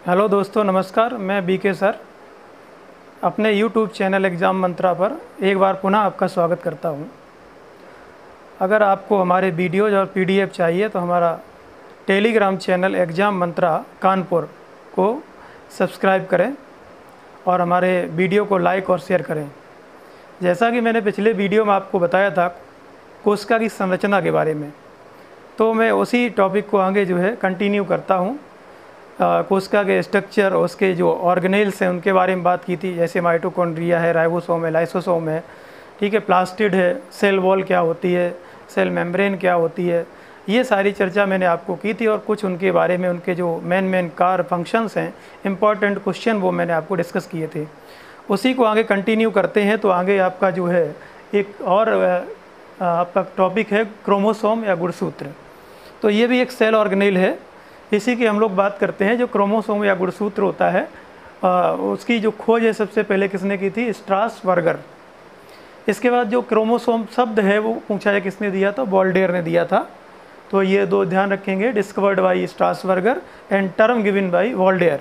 Hello दोस्तों, नमस्कार। मैं बीके सर अपने यूट्यूब चैनल एग्ज़ाम मंत्रा पर एक बार पुनः आपका स्वागत करता हूं। अगर आपको हमारे वीडियोज़ और पीडीएफ चाहिए तो हमारा टेलीग्राम चैनल एग्ज़ाम मंत्रा कानपुर को सब्सक्राइब करें और हमारे वीडियो को लाइक और शेयर करें। जैसा कि मैंने पिछले वीडियो में आपको बताया था कोशिका की संरचना के बारे में, तो मैं उसी टॉपिक को आगे कंटिन्यू करता हूँ। कोशिका के स्ट्रक्चर, उसके जो ऑर्गेनेल्स हैं उनके बारे में बात की थी, जैसे माइटोकॉन्ड्रिया है, राइबोसोम है, लाइसोसोम है, ठीक है, प्लास्टिड है, सेल वॉल क्या होती है, सेल मेम्ब्रेन क्या होती है, ये सारी चर्चा मैंने आपको की थी। और कुछ उनके बारे में, उनके जो मेन कार फंक्शंस हैं, इंपॉर्टेंट क्वेश्चन, वो मैंने आपको डिस्कस किए थे। उसी को आगे कंटिन्यू करते हैं। तो आगे आपका जो है एक और आपका टॉपिक है क्रोमोसोम या गुणसूत्र। तो ये भी एक सेल ऑर्गेनेल है, इसी की हम लोग बात करते हैं। जो क्रोमोसोम या गुणसूत्र होता है उसकी जो खोज है सबसे पहले किसने की थी? स्ट्रासबर्गर। इसके बाद जो क्रोमोसोम शब्द है वो पूछा है किसने दिया था? वॉल्डेयर ने दिया था। तो ये दो ध्यान रखेंगे, discovered by Strasburger and term given by Waldeyer.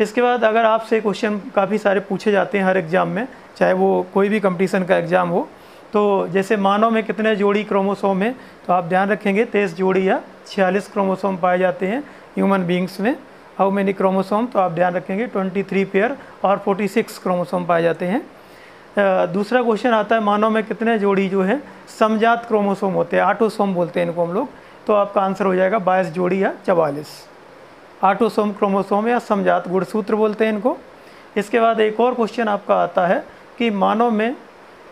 इसके बाद अगर आपसे क्वेश्चन काफ़ी सारे पूछे जाते हैं हर एग्ज़ाम में, चाहे वो कोई भी कंपटीशन का एग्ज़ाम हो, तो जैसे मानव में कितने जोड़ी क्रोमोसोम है, तो आप ध्यान रखेंगे 23 जोड़ी या 46 क्रोमोसोम पाए जाते हैं ह्यूमन बींग्स में। How many chromosome? तो आप ध्यान रखेंगे 23 पेयर और 46 क्रोमोसोम पाए जाते हैं। दूसरा क्वेश्चन आता है मानव में कितने जोड़ी जो है समजात क्रोमोसोम होते हैं, ऑटोसोम बोलते हैं इनको हम लोग। तो आपका आंसर हो जाएगा 22 जोड़ी या 44 ऑटोसोम क्रोमोसोम या समजात गुणसूत्र बोलते हैं इनको। इसके बाद एक और क्वेश्चन आपका आता है कि मानव में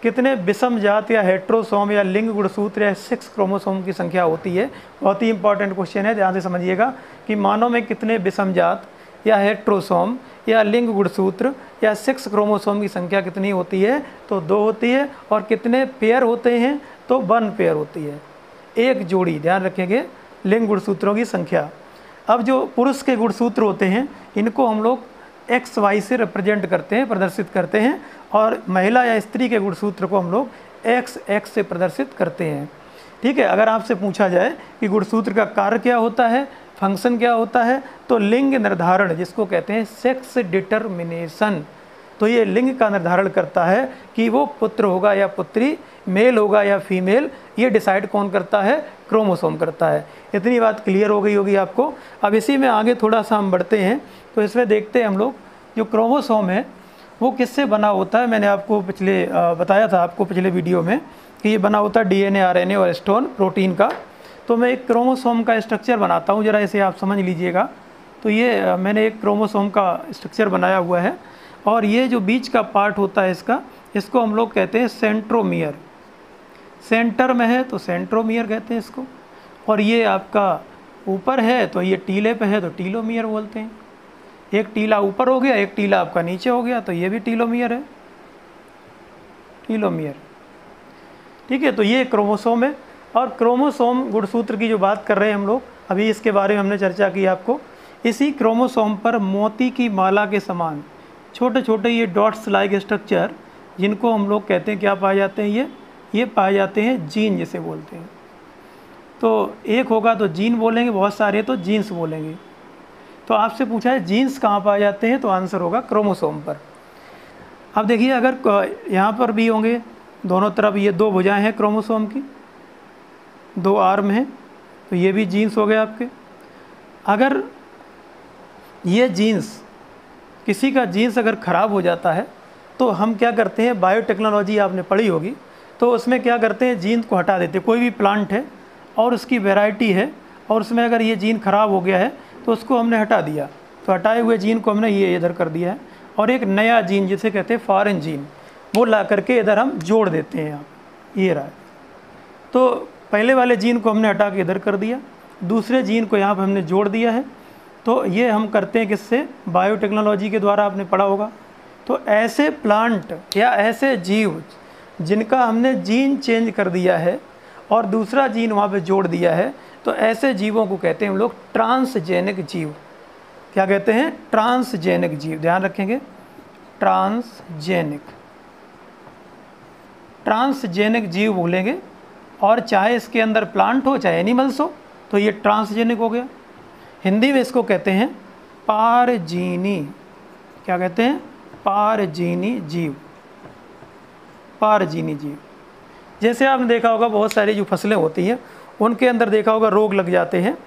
कितने विषम जात या हेट्रोसोम या लिंग गुणसूत्र या 6 क्रोमोसोम की संख्या होती है। बहुत ही इंपॉर्टेंट क्वेश्चन है, ध्यान से समझिएगा कि मानव में कितने विषम जात या हेट्रोसोम या लिंग गुणसूत्र या 6 क्रोमोसोम की संख्या कितनी होती है? तो 2 होती है। और कितने पेयर होते हैं? तो 1 पेयर होती है, एक जोड़ी। ध्यान रखेंगे लिंग गुणसूत्रों की संख्या। अब जो पुरुष के गुणसूत्र होते हैं इनको हम लोग XY से रिप्रेजेंट करते हैं, प्रदर्शित करते हैं, और महिला या स्त्री के गुणसूत्र को हम लोग XX से प्रदर्शित करते हैं। ठीक है। अगर आपसे पूछा जाए कि गुणसूत्र का कार्य क्या होता है, फंक्शन क्या होता है, तो लिंग निर्धारण, जिसको कहते हैं सेक्स डिटर्मिनेशन, तो ये लिंग का निर्धारण करता है कि वो पुत्र होगा या पुत्री, मेल होगा या फीमेल, ये डिसाइड कौन करता है? क्रोमोसोम करता है। इतनी बात क्लियर हो गई होगी आपको। अब इसी में आगे थोड़ा सा हम बढ़ते हैं। तो इसमें देखते हैं हम लोग जो क्रोमोसोम है वो किससे बना होता है। मैंने आपको बताया था आपको पिछले वीडियो में कि ये बना होता है DNA, RNA और हिस्टोन प्रोटीन का। तो मैं एक क्रोमोसोम का स्ट्रक्चर बनाता हूँ, ज़रा इसे आप समझ लीजिएगा। तो ये मैंने एक क्रोमोसोम का स्ट्रक्चर बनाया हुआ है, और ये जो बीच का पार्ट होता है इसको हम लोग कहते हैं सेंट्रोमियर। सेंटर में है तो सेंट्रोमियर कहते हैं इसको। और ये आपका ऊपर है तो ये टीले पे है तो टीलोमियर बोलते हैं। एक टीला ऊपर हो गया, एक टीला आपका नीचे हो गया, तो ये भी टीलोमियर है, टीलोमियर। ठीक है। तो ये क्रोमोसोम है। और क्रोमोसोम गुणसूत्र की जो बात कर रहे हैं हम लोग, अभी इसके बारे में हमने चर्चा की आपको। इसी क्रोमोसोम पर मोती की माला के समान छोटे छोटे ये डॉट्स लाइक स्ट्रक्चर, जिनको हम लोग कहते हैं क्या पाए जाते हैं? ये पाए जाते हैं जीन, जिसे बोलते हैं। तो एक होगा तो जीन बोलेंगे, बहुत सारे तो जीन्स बोलेंगे। तो आपसे पूछा है जीन्स कहाँ पाए जाते हैं, तो आंसर होगा क्रोमोसोम पर। अब देखिए, अगर यहाँ पर भी होंगे दोनों तरफ, ये 2 भुजाएं हैं क्रोमोसोम की, 2 आर्म हैं, तो ये भी जीन्स हो गए आपके। अगर ये जीन्स, किसी का जीन्स अगर ख़राब हो जाता है तो हम क्या करते हैं? बायोटेक्नोलॉजी आपने पढ़ी होगी, तो उसमें क्या करते हैं? जीन को हटा देते हैं। कोई भी प्लांट है और उसकी वैरायटी है, और उसमें अगर ये जीन ख़राब हो गया है तो उसको हमने हटा दिया, तो हटाए हुए जीन को हमने ये इधर कर दिया है, और एक नया जीन जिसे कहते हैं फॉरेन जीन, वो ला करके इधर हम जोड़ देते हैं। यहाँ ये रहा है। तो पहले वाले जीन को हमने हटा के इधर कर दिया, दूसरे जीन को यहाँ पर हमने जोड़ दिया है। तो ये हम करते हैं किससे? बायोटेक्नोलॉजी के द्वारा, आपने पढ़ा होगा। तो ऐसे प्लांट या ऐसे जीव जिनका हमने जीन चेंज कर दिया है और दूसरा जीन वहाँ पे जोड़ दिया है, तो ऐसे जीवों को कहते हैं हम लोग ट्रांसजेनिक जीव। क्या कहते हैं? ट्रांसजेनिक जीव। ध्यान रखेंगे, ट्रांसजेनिक, ट्रांसजेनिक जीव बोलेंगे। और चाहे इसके अंदर प्लांट हो चाहे एनिमल्स हो, तो ये ट्रांसजेनिक हो गया। हिंदी में इसको कहते हैं पारजीनी, क्या कहते हैं, पारजीनी जीव, पारजीनी जीव। जैसे आपने देखा होगा बहुत सारी जो फसलें होती हैं उनके अंदर देखा होगा रोग लग जाते हैं,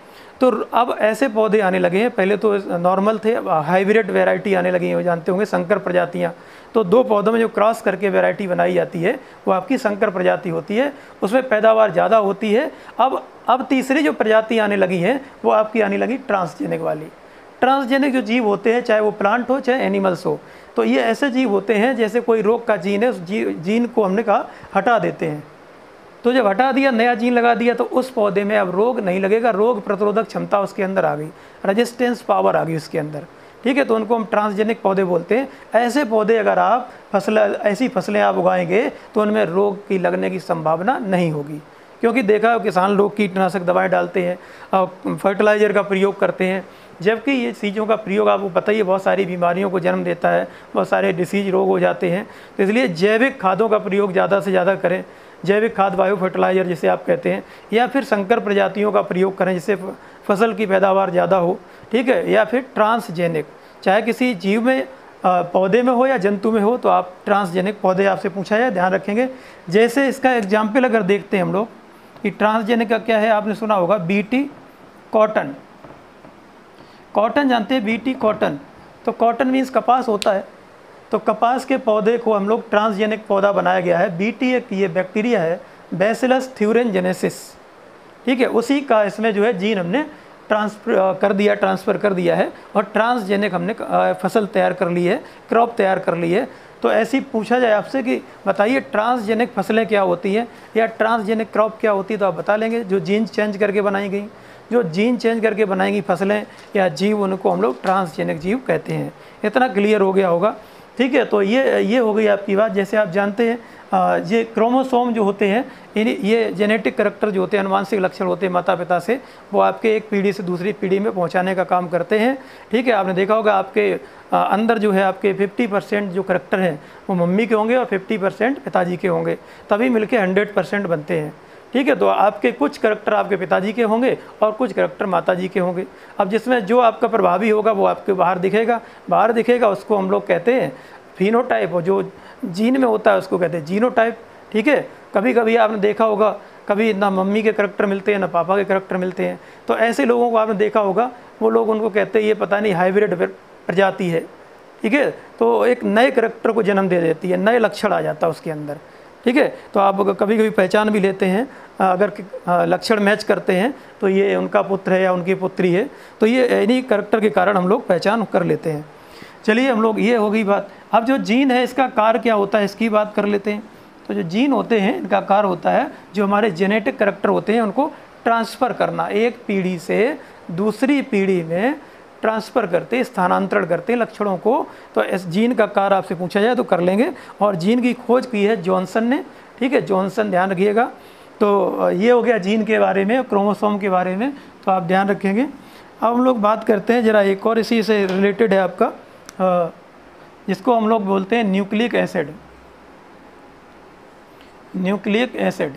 तो अब ऐसे पौधे आने लगे हैं, पहले तो नॉर्मल थे, अब हाइब्रिड वैरायटी आने लगी हैं, जानते होंगे संकर प्रजातियां। तो दो पौधों में जो क्रॉस करके वैरायटी बनाई जाती है वो आपकी संकर प्रजाति होती है, उसमें पैदावार ज़्यादा होती है। अब तीसरी जो प्रजाति आने लगी है वो आपकी आने लगी ट्रांसजेनिक वाली। ट्रांसजेनिक जो जीव होते हैं, चाहे वो प्लांट हो चाहे एनिमल्स हो, तो ये ऐसे जीव होते हैं जैसे कोई रोग का जीन है, उस जीन को हमने कहा हटा देते हैं। तो जब हटा दिया, नया जीन लगा दिया, तो उस पौधे में अब रोग नहीं लगेगा, रोग प्रतिरोधक क्षमता उसके अंदर आ गई, रेजिस्टेंस पावर आ गई उसके अंदर, ठीक है। तो उनको हम ट्रांसजेनिक पौधे बोलते हैं। ऐसे पौधे अगर आप ऐसी फसलें आप उगाएंगे तो उनमें रोग की लगने की संभावना नहीं होगी, क्योंकि देखा किसान लोग कीटनाशक दवाएं डालते हैं और फर्टिलाइज़र का प्रयोग करते हैं, जबकि ये चीज़ों का प्रयोग आपको पता ही है बहुत सारी बीमारियों को जन्म देता है, बहुत सारे डिसीज रोग हो जाते हैं। तो इसलिए जैविक खादों का प्रयोग ज़्यादा से ज़्यादा करें, जैविक खाद, बायो फर्टिलाइज़र जिसे आप कहते हैं, या फिर संकर प्रजातियों का प्रयोग करें जिससे फसल की पैदावार ज़्यादा हो, ठीक है। या फिर ट्रांसजेनिक, चाहे किसी जीव में पौधे में हो या जंतु में हो, तो आप ट्रांसजेनिक पौधे आपसे पूछा जाए, ध्यान रखेंगे। जैसे इसका एग्जाम्पल अगर देखते हैं हम लोग कि ट्रांसजेनिक का क्या है, आपने सुना होगा बीटी कॉटन। कॉटन जानते हैं, बीटी कॉटन, तो कॉटन मीन्स कपास होता है, तो कपास के पौधे को हम लोग ट्रांसजेनिक पौधा बनाया गया है। बीटी एक ये बैक्टीरिया है, बैसिलस थ्यूरेनजेनेसिस, ठीक है, उसी का इसमें जो है जीन हमने ट्रांसफ़र कर दिया है और ट्रांसजेनिक हमने फसल तैयार कर ली है, क्रॉप तैयार कर ली है। तो ऐसी पूछा जाए आपसे कि बताइए ट्रांसजेनिक फसलें क्या होती हैं या ट्रांसजेनिक क्रॉप क्या होती है, तो आप बता लेंगे जो जीन चेंज करके बनाई गई, जो जीन चेंज करके बनाई गई फसलें या जीव, उनको हम लोग ट्रांसजेनिक जीव कहते हैं। इतना क्लियर हो गया होगा, ठीक है। तो ये हो गई आपकी बात। जैसे आप जानते हैं ये क्रोमोसोम जो होते हैं, ये जेनेटिक करैक्टर जो होते हैं, अनुवांशिक लक्षण होते हैं माता पिता से, वो आपके एक पीढ़ी से दूसरी पीढ़ी में पहुंचाने का काम करते हैं, ठीक है। आपने देखा होगा आपके अंदर जो है आपके 50% जो करैक्टर हैं वो मम्मी के होंगे और 50% पिताजी के होंगे, तभी मिलके 100% बनते हैं, ठीक है। तो आपके कुछ करैक्टर आपके पिताजी के होंगे और कुछ करैक्टर माताजी के होंगे। अब जिसमें जो आपका प्रभावी होगा वो आपके बाहर दिखेगा, उसको हम लोग कहते हैं फिनोटाइप, और जो जीन में होता है उसको कहते हैं जीनोटाइप, ठीक है। कभी कभी आपने देखा होगा, कभी ना मम्मी के करैक्टर मिलते हैं ना पापा के करैक्टर मिलते हैं, तो ऐसे लोगों को आपने देखा होगा, वो लोग उनको कहते हैं ये पता नहीं हाइब्रिड प्रजाति है, ठीक है। तो एक नए करैक्टर को जन्म दे देती है, नए लक्षण आ जाता है उसके अंदर, ठीक है। तो आप कभी कभी पहचान भी लेते हैं, अगर लक्षण मैच करते हैं तो ये उनका पुत्र है या उनकी पुत्री है, तो ये इन्हीं करैक्टर के कारण हम लोग पहचान कर लेते हैं। चलिए हम लोग, ये हो गई बात। अब जो जीन है इसका कार्य क्या होता है इसकी बात कर लेते हैं। तो जो जीन होते हैं इनका कार्य होता है, जो हमारे जेनेटिक करैक्टर होते हैं उनको ट्रांसफ़र करना, एक पीढ़ी से दूसरी पीढ़ी में ट्रांसफ़र करते, स्थानांतरण करते लक्षणों को। तो इस जीन का कार्य आपसे पूछा जाए तो कर लेंगे। और जीन की खोज की है जॉनसन ने, ठीक है, जॉनसन, ध्यान रखिएगा। तो ये हो गया जीन के बारे में, क्रोमोसोम के बारे में, तो आप ध्यान रखेंगे। अब हम लोग बात करते हैं जरा एक और इसी से रिलेटेड है आपका, जिसको हम लोग बोलते हैं न्यूक्लिक एसिड। न्यूक्लिक एसिड,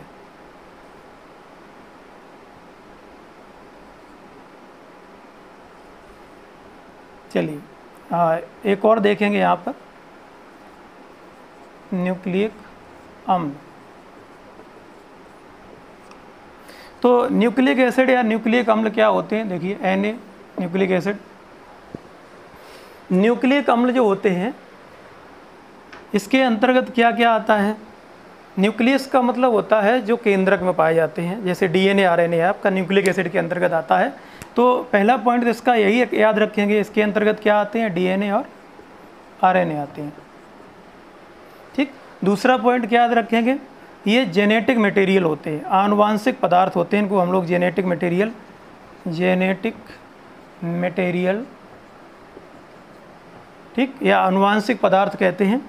चलिए एक और देखेंगे यहाँ पर, न्यूक्लिक अम्ल। तो न्यूक्लिक एसिड या न्यूक्लिक अम्ल क्या होते हैं, देखिए Na, न्यूक्लिक एसिड। न्यूक्लिक अम्ल जो होते हैं इसके अंतर्गत क्या क्या आता है। न्यूक्लियस का मतलब होता है जो केंद्रक में पाए जाते हैं, जैसे DNA RNA आपका न्यूक्लिक एसिड के अंतर्गत आता है। तो पहला पॉइंट इसका यही याद रखेंगे, इसके अंतर्गत क्या आते हैं, DNA और RNA आते हैं, ठीक। दूसरा पॉइंट क्या याद रखेंगे, ये जेनेटिक मटेरियल होते हैं, आनुवांशिक पदार्थ होते हैं, इनको हम लोग जेनेटिक मटेरियल, ठीक, या आनुवांशिक पदार्थ कहते हैं।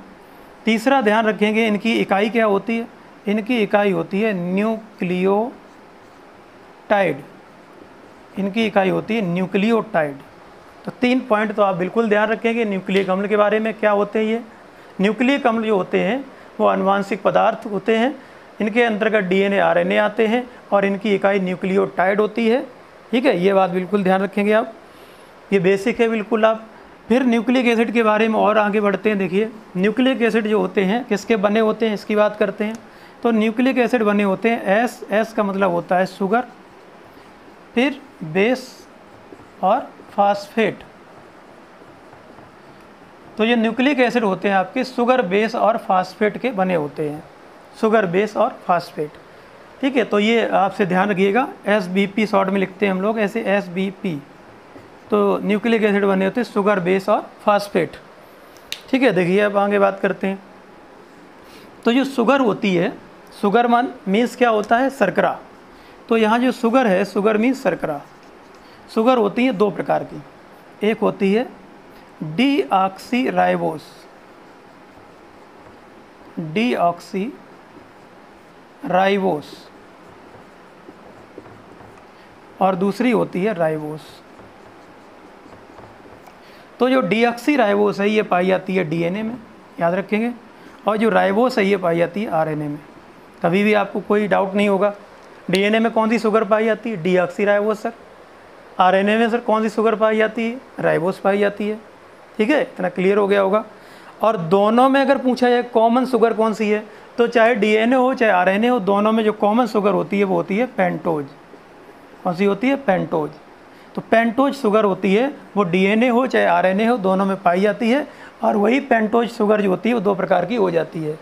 तीसरा ध्यान रखेंगे इनकी इकाई क्या होती है, इनकी इकाई होती है न्यूक्लियोटाइड, इनकी इकाई होती है न्यूक्लियोटाइड। तो 3 पॉइंट तो आप बिल्कुल ध्यान रखेंगे न्यूक्लिक अम्ल के बारे में। क्या होते हैं ये न्यूक्लिक अम्ल जो होते हैं वो आनुवांशिक पदार्थ होते हैं, इनके अंतर्गत DNA RNA आते हैं और इनकी इकाई न्यूक्लियोटाइड होती है, ठीक है, ये बात बिल्कुल ध्यान रखेंगे आप। ये बेसिक है बिल्कुल। आप फिर न्यूक्लिक एसिड के बारे में और आगे बढ़ते हैं। देखिए न्यूक्लिक एसिड जो होते हैं किसके बने होते हैं इसकी बात करते हैं। तो न्यूक्लिक एसिड बने होते हैं एस का मतलब होता है शुगर, फिर बेस और फास्फेट। तो ये न्यूक्लिक एसिड होते हैं आपके शुगर, बेस और फास्फेट के बने होते हैं, शुगर, बेस और फास्फेट। ठीक है, तो ये आपसे ध्यान रखिएगा, SBP शॉर्ट में लिखते हैं हम लोग ऐसे SBP। तो न्यूक्लिक एसिड बने होते हैं शुगर, बेस और फास्फेट। ठीक है, देखिए अब आगे बात करते हैं। तो जो शुगर होती है, शुगर मीन्स क्या होता है, शर्करा। तो यहाँ जो शुगर है, शुगर मीन्स शर्करा। शुगर होती है दो प्रकार की, एक होती है डीऑक्सीराइबोस, डीऑक्सीराइबोस, और दूसरी होती है राइबोस। तो जो डीऑक्सीराइबोस है ये पाई जाती है DNA में, याद रखेंगे, और जो राइबोस है ये पाई जाती है RNA में। कभी भी आपको कोई डाउट नहीं होगा। DNA में कौन सी शुगर पाई जाती है, डीऑक्सीराइबोस सर। RNA में सर कौन सी शुगर पाई जाती है, राइबोस पाई जाती है। ठीक है, इतना क्लियर हो गया होगा। और दोनों में अगर पूछा जाए कॉमन शुगर कौन सी है, तो चाहे DNA हो चाहे RNA हो, दोनों में जो कॉमन शुगर होती है वो होती है पेंटोज। कौन सी होती है, पेंटोज। तो पेंटोज शुगर होती है वो DNA हो चाहे RNA हो, दोनों में पाई जाती है। और वही पेंटोज शुगर जो होती है वो दो प्रकार की हो जाती है।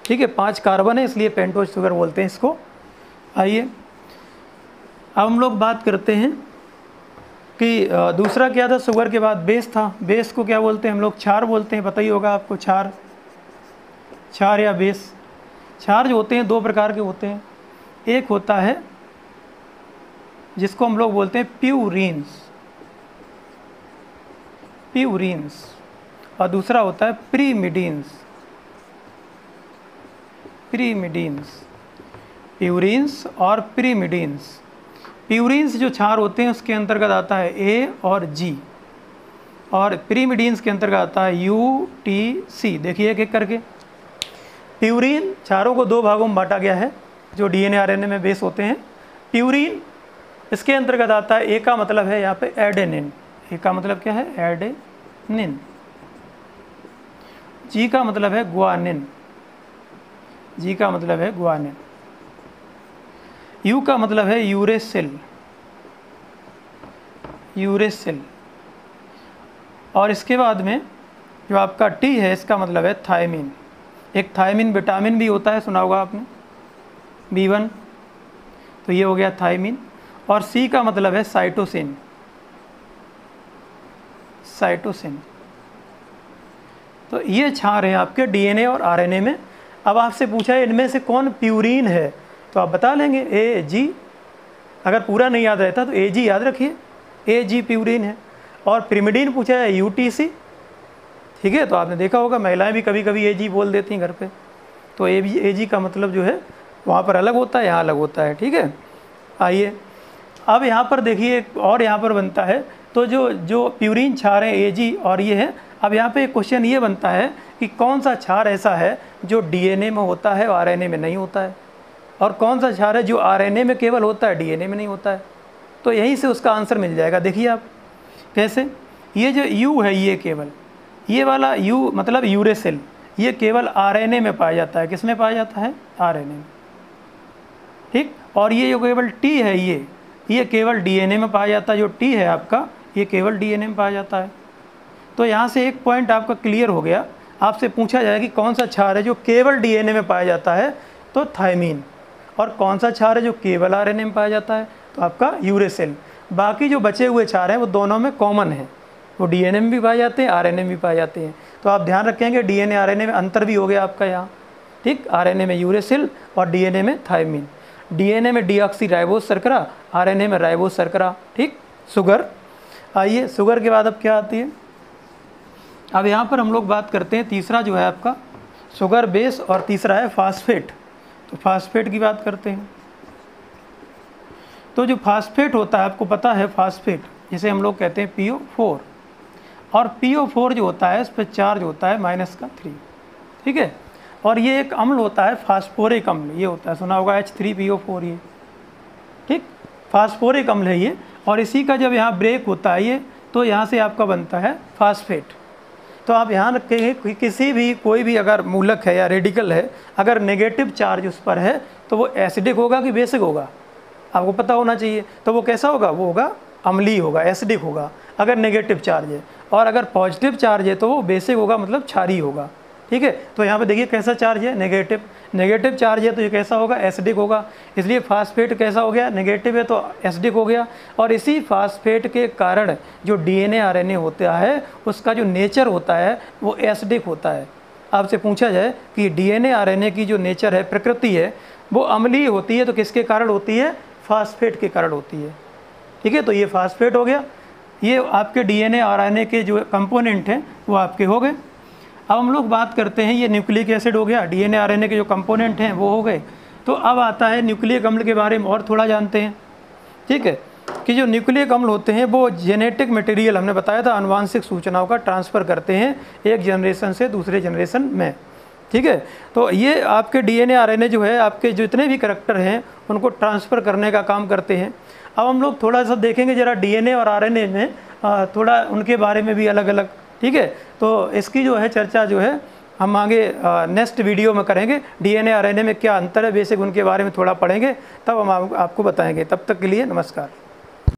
ठीक है, 5 कार्बन है इसलिए पेंटोज शुगर बोलते हैं इसको। आइए अब हम लोग बात करते हैं कि दूसरा क्या था, शुगर के बाद बेस था। बेस को क्या बोलते हैं हम लोग, क्षार बोलते हैं, पता ही होगा आपको, क्षार, क्षार या बेस। क्षार जो होते हैं दो प्रकार के होते हैं, एक होता है जिसको हम लोग बोलते हैं प्यूरिन्स, प्यूरिन्स, और दूसरा होता है प्रीमिडीन्स, प्रीमिडीन्स, प्यूरिन्स और प्रीमिडीन्स। प्यूरिन्स जो क्षार होते हैं उसके अंतर्गत आता है A और G, और प्रीमिडीन्स के अंतर्गत आता है UTC। देखिए एक एक करके। प्यूरिन क्षारों को दो भागों में बांटा गया है जो DNA RNA में बेस होते हैं। प्यूरिन इसके अंतर्गत आता है, A का मतलब है यहाँ पे एडेनिन, A का मतलब क्या है, एडेनिन। G का मतलब है ग्वानिन, G का मतलब है ग्वानिन। U का मतलब है यूरेसिल, यूरेसिल। और इसके बाद में जो आपका T है इसका मतलब है थायमिन। एक थायमिन विटामिन भी होता है, सुना होगा आपने, B1। तो ये हो गया थायमिन। और C का मतलब है साइटोसिन, साइटोसिन। तो ये क्षार है आपके DNA और RNA में। अब आपसे पूछा है इनमें से कौन प्यूरिन है, तो आप बता लेंगे AG। अगर पूरा नहीं याद रहता तो AG याद रखिए, AG प्यूरिन है। और प्रिमिडीन पूछा है UTC। ठीक है, तो आपने देखा होगा महिलाएं भी कभी कभी AG बोल देती हैं घर पे। तो AG का मतलब जो है वहाँ पर अलग होता है, यहाँ अलग होता है। ठीक है, आइए अब यहाँ पर देखिए और यहाँ पर बनता है। तो जो प्यूरिन क्षार है AG और ये है। अब यहाँ पे क्वेश्चन ये बनता है कि कौन सा क्षार ऐसा है जो DNA में होता है और RNA में नहीं होता है, और कौन सा क्षार है जो RNA में केवल होता है, DNA में नहीं होता है। तो यहीं से उसका आंसर मिल जाएगा। देखिए आप कैसे, ये जो U है ये केवल, ये वाला U मतलब यूरेसिल, ये केवल RNA में पाया जाता है। किस में पाया जाता है, RNA में। ठीक, और ये जो केवल T है ये केवल DNA में पाया जाता है। जो T है आपका ये केवल DNA में पाया जाता है। तो यहाँ से एक पॉइंट आपका क्लियर हो गया। आपसे पूछा जाए कि कौन सा क्षार है जो केवल DNA में पाया जाता है, तो थायमीन। और कौन सा क्षार है जो केवल RNA में पाया जाता है, तो आपका यूरेसिल। बाकी जो बचे हुए क्षार हैं वो दोनों में कॉमन है, वो DNA में भी पाए जाते हैं, RNA में भी पाए जाते हैं। तो आप ध्यान रखेंगे DNA RNA में अंतर भी हो गया आपका यहाँ। ठीक, RNA में यूरेसिल और DNA में थायमीन। DNA में डीऑक्सीराइबोस शर्करा, RNA में राइबोस शर्करा। ठीक, शुगर। आइए शुगर के बाद अब क्या आती है, अब यहाँ पर हम लोग बात करते हैं तीसरा जो है आपका शुगर बेस, और तीसरा है फास्फेट। तो फास्फेट की बात करते हैं। तो जो फास्फेट होता है आपको पता है, फास्फेट जिसे हम लोग कहते हैं PO4, और PO4 जो होता है इस पर चार्ज होता है -3। ठीक है, और ये एक अम्ल होता है फास्फोरिक अम्ल, ये होता है, सुना होगा H3PO4 ये। ठीक, फास्फोरिक अम्ल है ये। और इसी का जब यहाँ ब्रेक होता है, ये तो यहाँ से आपका बनता है फास्फेट। तो आप ध्यान रखेंगे कि किसी भी कोई भी अगर मूलक है या रेडिकल है, अगर नेगेटिव चार्ज उस पर है तो वो एसिडिक होगा कि बेसिक होगा, आपको पता होना चाहिए। तो वो कैसा होगा, वो होगा अम्लीय होगा, एसिडिक होगा अगर नेगेटिव चार्ज है, और अगर पॉजिटिव चार्ज है तो वो बेसिक होगा, मतलब क्षारीय होगा। ठीक है, तो यहाँ पे देखिए कैसा चार्ज है, नेगेटिव। नेगेटिव चार्ज है तो ये कैसा होगा, एसिडिक होगा। इसलिए फास्फेट कैसा हो गया, नेगेटिव है तो एसिडिक हो गया। और इसी फास्फेट के कारण जो डीएनए आरएनए होता है उसका जो नेचर होता है वो एसिडिक होता है। आपसे पूछा जाए कि डीएनए आरएनए की जो नेचर है, प्रकृति है, वो अम्लीय होती है तो किसके कारण होती है, फास्फेट के कारण होती है। ठीक है, तो ये फास्फेट हो गया। ये आपके डीएनए आरएनए के जो कंपोनेंट हैं वो आपके हो गए। अब हम लोग बात करते हैं, ये न्यूक्लिक एसिड हो गया, डीएनए आरएनए के जो कंपोनेंट हैं वो हो गए। तो अब आता है न्यूक्लिक अम्ल के बारे में और थोड़ा जानते हैं। ठीक है, कि जो न्यूक्लिक अम्ल होते हैं वो जेनेटिक मटेरियल, हमने बताया था, आनुवांशिक सूचनाओं का ट्रांसफ़र करते हैं एक जनरेशन से दूसरे जनरेशन में। ठीक है, तो ये आपके डीएनए आरएनए जो है, आपके जितने भी करैक्टर हैं उनको ट्रांसफ़र करने का काम करते हैं। अब हम लोग थोड़ा सा देखेंगे जरा डीएनए और आरएनए में थोड़ा उनके बारे में भी अलग अलग। ठीक है, तो इसकी जो है चर्चा जो है हम आगे नेक्स्ट वीडियो में करेंगे। डीएनए आरएनए में क्या अंतर है, बेसिक उनके बारे में थोड़ा पढ़ेंगे, तब हम आपको बताएंगे। तब तक के लिए नमस्कार।